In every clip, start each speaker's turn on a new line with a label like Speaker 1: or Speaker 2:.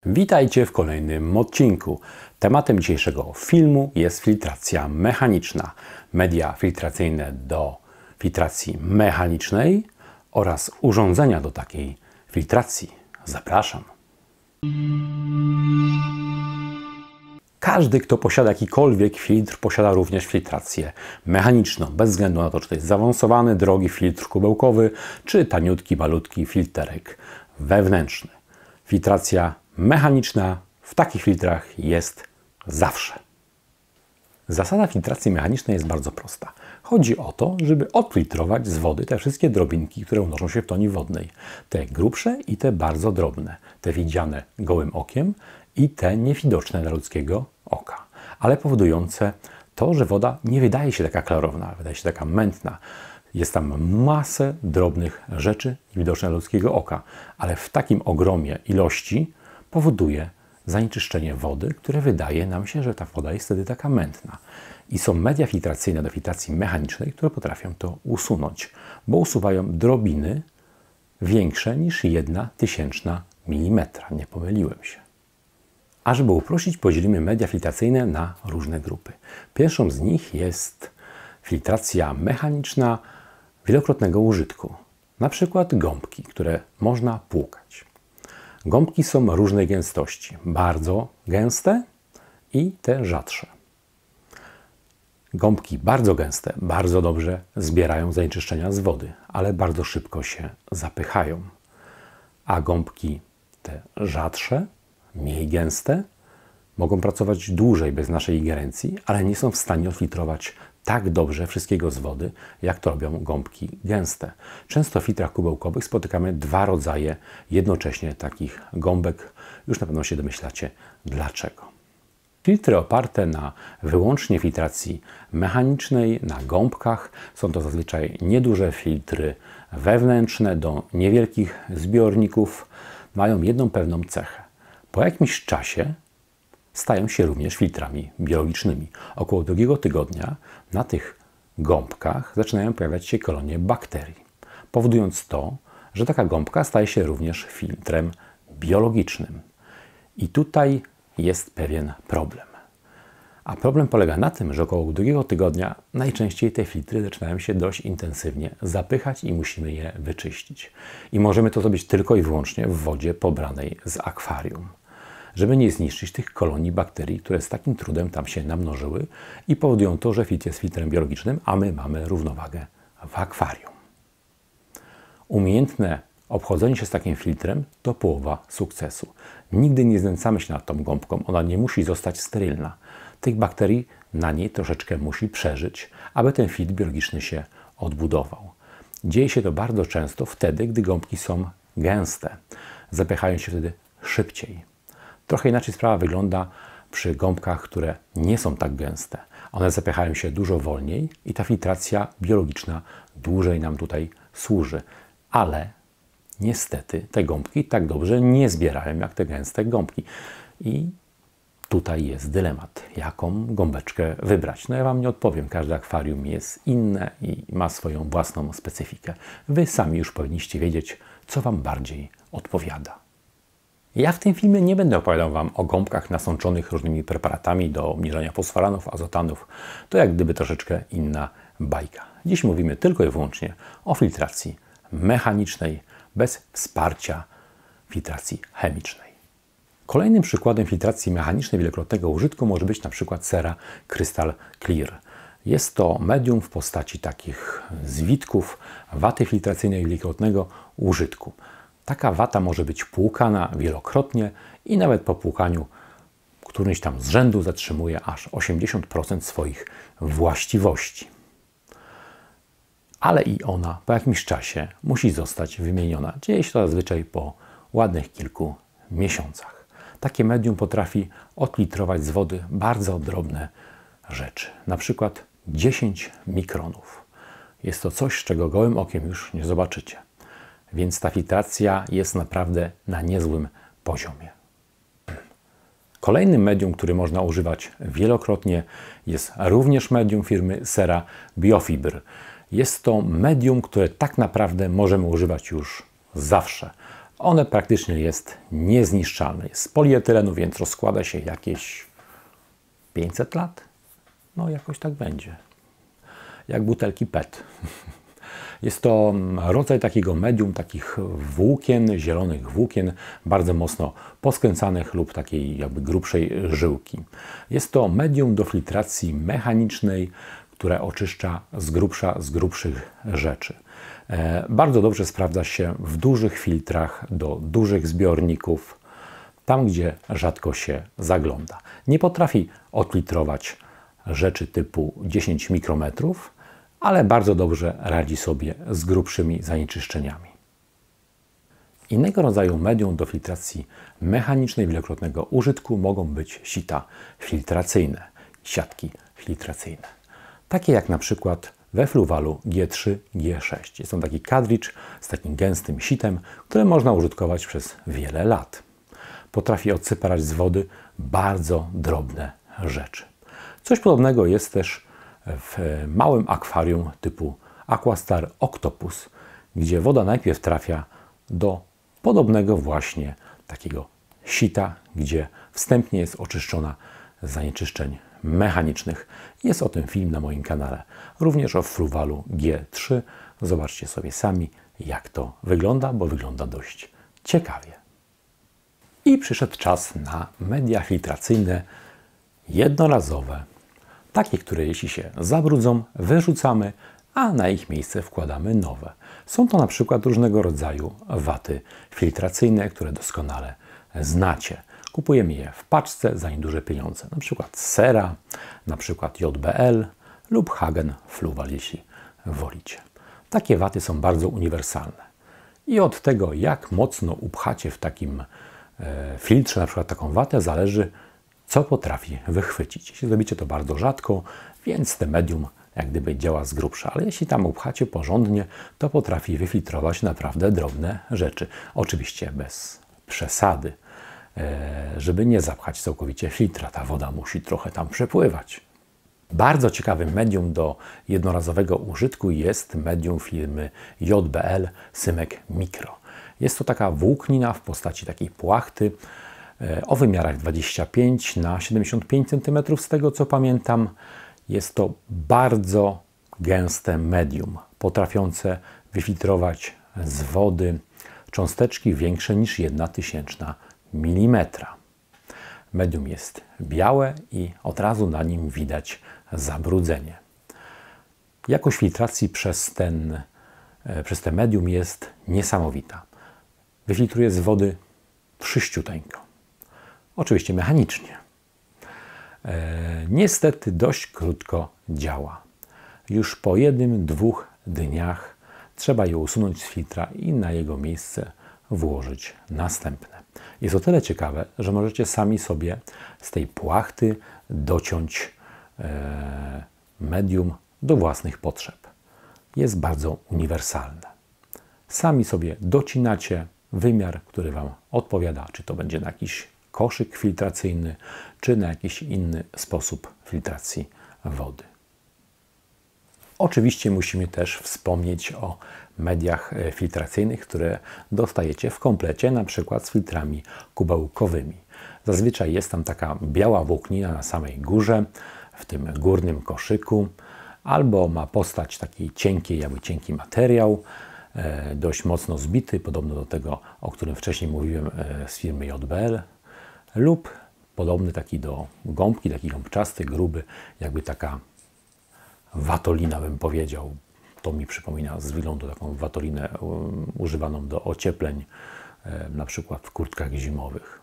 Speaker 1: Witajcie w kolejnym odcinku. Tematem dzisiejszego filmu jest filtracja mechaniczna. Media filtracyjne do filtracji mechanicznej oraz urządzenia do takiej filtracji. Zapraszam. Każdy, kto posiada jakikolwiek filtr, posiada również filtrację mechaniczną, bez względu na to, czy to jest zaawansowany, drogi filtr kubełkowy, czy taniutki, malutki filterek wewnętrzny. Filtracja mechaniczna w takich filtrach jest zawsze. Zasada filtracji mechanicznej jest bardzo prosta. Chodzi o to, żeby odfiltrować z wody te wszystkie drobinki, które unoszą się w toni wodnej. Te grubsze i te bardzo drobne. Te widziane gołym okiem i te niewidoczne dla ludzkiego oka. Ale powodujące to, że woda nie wydaje się taka klarowna, wydaje się taka mętna. Jest tam masę drobnych rzeczy niewidocznych dla ludzkiego oka, ale w takim ogromie ilości powoduje zanieczyszczenie wody, które wydaje nam się, że ta woda jest wtedy taka mętna. I są media filtracyjne do filtracji mechanicznej, które potrafią to usunąć, bo usuwają drobiny większe niż 1/1000 milimetra. Nie pomyliłem się. A żeby uprościć, podzielimy media filtracyjne na różne grupy. Pierwszą z nich jest filtracja mechaniczna wielokrotnego użytku. Na przykład gąbki, które można płukać. Gąbki są różnej gęstości. Bardzo gęste i te rzadsze. Gąbki bardzo gęste bardzo dobrze zbierają zanieczyszczenia z wody, ale bardzo szybko się zapychają. A gąbki te rzadsze, mniej gęste, mogą pracować dłużej bez naszej ingerencji, ale nie są w stanie odfiltrować tak dobrze wszystkiego z wody, jak to robią gąbki gęste. Często w filtrach kubełkowych spotykamy dwa rodzaje jednocześnie takich gąbek. Już na pewno się domyślacie dlaczego. Filtry oparte na wyłącznie filtracji mechanicznej, na gąbkach, są to zazwyczaj nieduże filtry wewnętrzne do niewielkich zbiorników, mają jedną pewną cechę. Po jakimś czasie stają się również filtrami biologicznymi. Około 2 tygodnia na tych gąbkach zaczynają pojawiać się kolonie bakterii, powodując to, że taka gąbka staje się również filtrem biologicznym. I tutaj jest pewien problem. A problem polega na tym, że około 2 tygodnia najczęściej te filtry zaczynają się dość intensywnie zapychać i musimy je wyczyścić. I możemy to zrobić tylko i wyłącznie w wodzie pobranej z akwarium, żeby nie zniszczyć tych kolonii bakterii, które z takim trudem tam się namnożyły i powodują to, że filtr jest filtrem biologicznym, a my mamy równowagę w akwarium. Umiejętne obchodzenie się z takim filtrem to połowa sukcesu. Nigdy nie znęcamy się nad tą gąbką, ona nie musi zostać sterylna. Tych bakterii na niej troszeczkę musi przeżyć, aby ten filtr biologiczny się odbudował. Dzieje się to bardzo często wtedy, gdy gąbki są gęste. Zapychają się wtedy szybciej. Trochę inaczej sprawa wygląda przy gąbkach, które nie są tak gęste. One zapychają się dużo wolniej i ta filtracja biologiczna dłużej nam tutaj służy. Ale niestety te gąbki tak dobrze nie zbierają jak te gęste gąbki. I tutaj jest dylemat, jaką gąbeczkę wybrać. No ja Wam nie odpowiem, każde akwarium jest inne i ma swoją własną specyfikę. Wy sami już powinniście wiedzieć, co Wam bardziej odpowiada. Ja w tym filmie nie będę opowiadał Wam o gąbkach nasączonych różnymi preparatami do obniżania fosforanów, azotanów. To jak gdyby troszeczkę inna bajka. Dziś mówimy tylko i wyłącznie o filtracji mechanicznej, bez wsparcia filtracji chemicznej. Kolejnym przykładem filtracji mechanicznej wielokrotnego użytku może być na przykład sera Crystal Clear. Jest to medium w postaci takich zwitków waty filtracyjnej wielokrotnego użytku. Taka wata może być płukana wielokrotnie i nawet po płukaniu którymś tam z rzędu zatrzymuje aż 80% swoich właściwości. Ale i ona po jakimś czasie musi zostać wymieniona. Dzieje się to zazwyczaj po ładnych kilku miesiącach. Takie medium potrafi odfiltrować z wody bardzo drobne rzeczy, na przykład 10 mikronów. Jest to coś, czego gołym okiem już nie zobaczycie. Więc ta filtracja jest naprawdę na niezłym poziomie. Kolejnym medium, który można używać wielokrotnie, jest również medium firmy Sera Biofibr. Jest to medium, które tak naprawdę możemy używać już zawsze. One praktycznie jest niezniszczalne. Jest z polietylenu, więc rozkłada się jakieś 500 lat. No jakoś tak będzie. Jak butelki PET. Jest to rodzaj takiego medium, takich włókien, zielonych włókien, bardzo mocno poskręcanych lub takiej jakby grubszej żyłki. Jest to medium do filtracji mechanicznej, które oczyszcza z grubsza z grubszych rzeczy. Bardzo dobrze sprawdza się w dużych filtrach do dużych zbiorników, tam gdzie rzadko się zagląda. Nie potrafi odfiltrować rzeczy typu 10 mikrometrów, ale bardzo dobrze radzi sobie z grubszymi zanieczyszczeniami. Innego rodzaju medium do filtracji mechanicznej wielokrotnego użytku mogą być sita filtracyjne, siatki filtracyjne. Takie jak na przykład we Fluvalu G3, G6. Jest to taki cartridge z takim gęstym sitem, które można użytkować przez wiele lat. Potrafi odseparować z wody bardzo drobne rzeczy. Coś podobnego jest też w małym akwarium typu Aquastar Octopus, gdzie woda najpierw trafia do podobnego właśnie takiego sita, gdzie wstępnie jest oczyszczona z zanieczyszczeń mechanicznych. Jest o tym film na moim kanale. Również o Fluvalu G3. Zobaczcie sobie sami, jak to wygląda, bo wygląda dość ciekawie. I przyszedł czas na media filtracyjne jednorazowe. Takie, które jeśli się zabrudzą, wyrzucamy, a na ich miejsce wkładamy nowe. Są to na przykład różnego rodzaju waty filtracyjne, które doskonale znacie. Kupujemy je w paczce za nieduże pieniądze. Na przykład Sera, na przykład JBL lub Hagen Fluval, jeśli wolicie. Takie waty są bardzo uniwersalne. I od tego, jak mocno upchacie w takim filtrze, na przykład taką watę, zależy, co potrafi wychwycić. Jeśli zrobicie to bardzo rzadko, więc te medium jak gdyby działa z grubsza, ale jeśli tam upchacie porządnie, to potrafi wyfiltrować naprawdę drobne rzeczy. Oczywiście bez przesady, żeby nie zapchać całkowicie filtra. Ta woda musi trochę tam przepływać. Bardzo ciekawym medium do jednorazowego użytku jest medium firmy JBL Symek Micro. Jest to taka włóknina w postaci takiej płachty o wymiarach 25 na 75 cm, z tego co pamiętam. Jest to bardzo gęste medium, potrafiące wyfiltrować z wody cząsteczki większe niż 1/1000 mm. Medium jest białe i od razu na nim widać zabrudzenie. Jakość filtracji przez te medium jest niesamowita. Wyfiltruje z wody wszyściuteńko. Oczywiście mechanicznie. Niestety dość krótko działa. Już po 1-2 dniach trzeba je usunąć z filtra i na jego miejsce włożyć następne. Jest o tyle ciekawe, że możecie sami sobie z tej płachty dociąć medium do własnych potrzeb. Jest bardzo uniwersalne. Sami sobie docinacie wymiar, który Wam odpowiada, czy to będzie na jakiś koszyk filtracyjny, czy na jakiś inny sposób filtracji wody. Oczywiście musimy też wspomnieć o mediach filtracyjnych, które dostajecie w komplecie, na przykład z filtrami kubełkowymi. Zazwyczaj jest tam taka biała włóknina na samej górze, w tym górnym koszyku, albo ma postać takiej cienkiej, jakby cienki materiał, dość mocno zbity, podobno do tego, o którym wcześniej mówiłem z firmy JBL, lub podobny taki do gąbki, taki gąbczasty, gruby, jakby taka watolina, bym powiedział. To mi przypomina z wyglądu taką watolinę używaną do ociepleń, na przykład w kurtkach zimowych.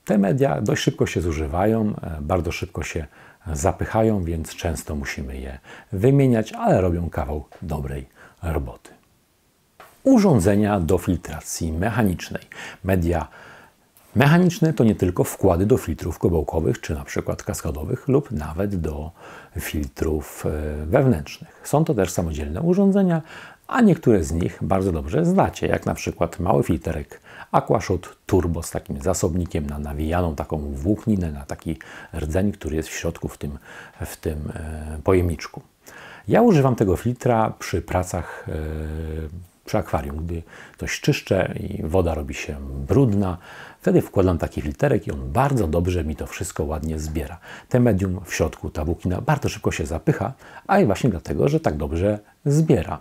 Speaker 1: Te media dość szybko się zużywają, bardzo szybko się zapychają, więc często musimy je wymieniać, ale robią kawał dobrej roboty. Urządzenia do filtracji mechanicznej. Media mechaniczne to nie tylko wkłady do filtrów kubełkowych, czy na przykład kaskadowych, lub nawet do filtrów wewnętrznych. Są to też samodzielne urządzenia, a niektóre z nich bardzo dobrze znacie, jak na przykład mały filterek Aquashot Turbo z takim zasobnikiem na nawijaną taką włókninę, na taki rdzeń, który jest w środku w tym pojemniczku. Ja używam tego filtra przy pracach przy akwarium, gdy coś czyszczę i woda robi się brudna, wtedy wkładam taki filterek i on bardzo dobrze mi to wszystko ładnie zbiera. Te medium w środku, ta włóknina bardzo szybko się zapycha, a i właśnie dlatego, że tak dobrze zbiera.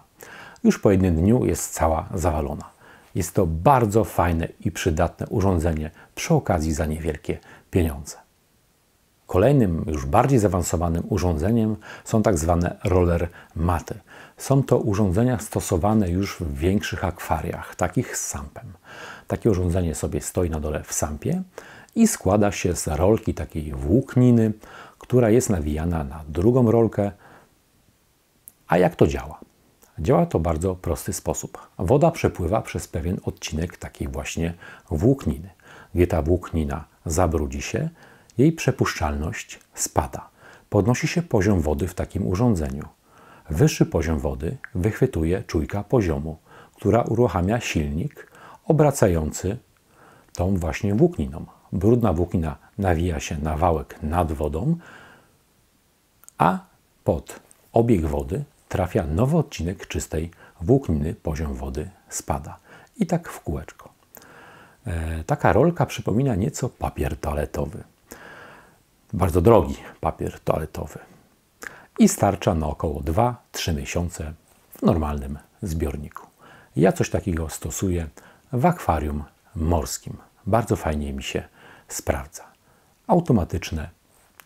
Speaker 1: Już po jednym dniu jest cała zawalona. Jest to bardzo fajne i przydatne urządzenie, przy okazji za niewielkie pieniądze. Kolejnym, już bardziej zaawansowanym urządzeniem są tak zwane roller maty. Są to urządzenia stosowane już w większych akwariach, takich z sampem. Takie urządzenie sobie stoi na dole w sampie i składa się z rolki takiej włókniny, która jest nawijana na drugą rolkę. A jak to działa? Działa to w bardzo prosty sposób. Woda przepływa przez pewien odcinek takiej właśnie włókniny. Gdy ta włóknina zabrudzi się, jej przepuszczalność spada. Podnosi się poziom wody w takim urządzeniu. Wyższy poziom wody wychwytuje czujka poziomu, która uruchamia silnik obracający tą właśnie włókniną. Brudna włóknina nawija się na wałek nad wodą, a pod obieg wody trafia nowy odcinek czystej włókniny, poziom wody spada. I tak w kółeczko. Taka rolka przypomina nieco papier toaletowy. Bardzo drogi papier toaletowy. I starcza na około 2-3 miesiące w normalnym zbiorniku. Ja coś takiego stosuję w akwarium morskim. Bardzo fajnie mi się sprawdza. Automatyczne,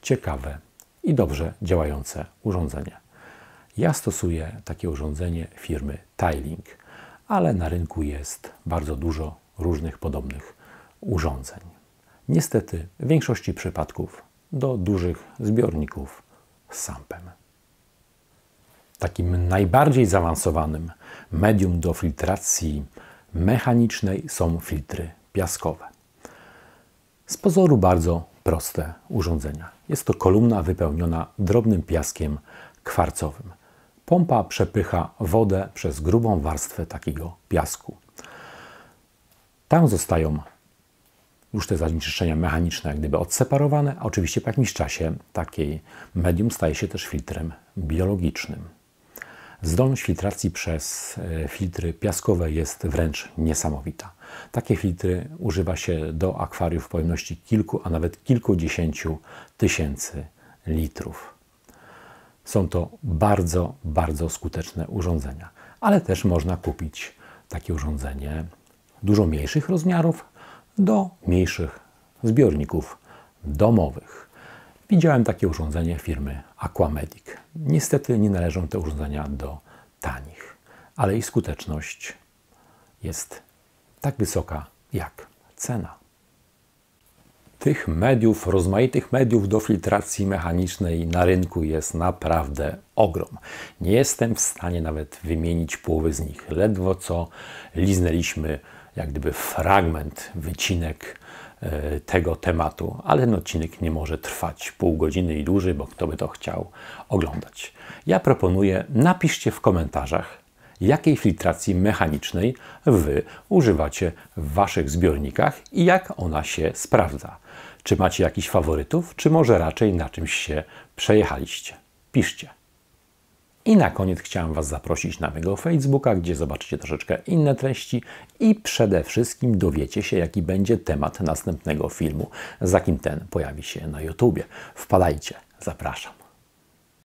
Speaker 1: ciekawe i dobrze działające urządzenie. Ja stosuję takie urządzenie firmy Tiling, ale na rynku jest bardzo dużo różnych podobnych urządzeń. Niestety w większości przypadków do dużych zbiorników z sampem. Takim najbardziej zaawansowanym medium do filtracji mechanicznej są filtry piaskowe. Z pozoru bardzo proste urządzenia. Jest to kolumna wypełniona drobnym piaskiem kwarcowym. Pompa przepycha wodę przez grubą warstwę takiego piasku. Tam zostają już te zanieczyszczenia mechaniczne jak gdyby odseparowane, a oczywiście po jakimś czasie takie medium staje się też filtrem biologicznym. Zdolność filtracji przez filtry piaskowe jest wręcz niesamowita. Takie filtry używa się do akwariów w pojemności kilku, a nawet kilkudziesięciu tysięcy litrów. Są to bardzo, bardzo skuteczne urządzenia, ale też można kupić takie urządzenie dużo mniejszych rozmiarów do mniejszych zbiorników domowych. Widziałem takie urządzenie firmy Aquamedic. Niestety nie należą te urządzenia do tanich, ale ich skuteczność jest tak wysoka jak cena. Tych mediów, rozmaitych mediów do filtracji mechanicznej na rynku jest naprawdę ogrom. Nie jestem w stanie nawet wymienić połowy z nich. Ledwo co liznęliśmy jak gdyby fragment, wycinek tego tematu, ale ten odcinek nie może trwać pół godziny i dłużej, bo kto by to chciał oglądać. Ja proponuję, napiszcie w komentarzach, jakiej filtracji mechanicznej Wy używacie w Waszych zbiornikach i jak ona się sprawdza. Czy macie jakichś faworytów, czy może raczej na czymś się przejechaliście? Piszcie. I na koniec chciałem Was zaprosić na mojego Facebooka, gdzie zobaczycie troszeczkę inne treści i przede wszystkim dowiecie się, jaki będzie temat następnego filmu, za kim ten pojawi się na YouTubie. Wpadajcie, zapraszam.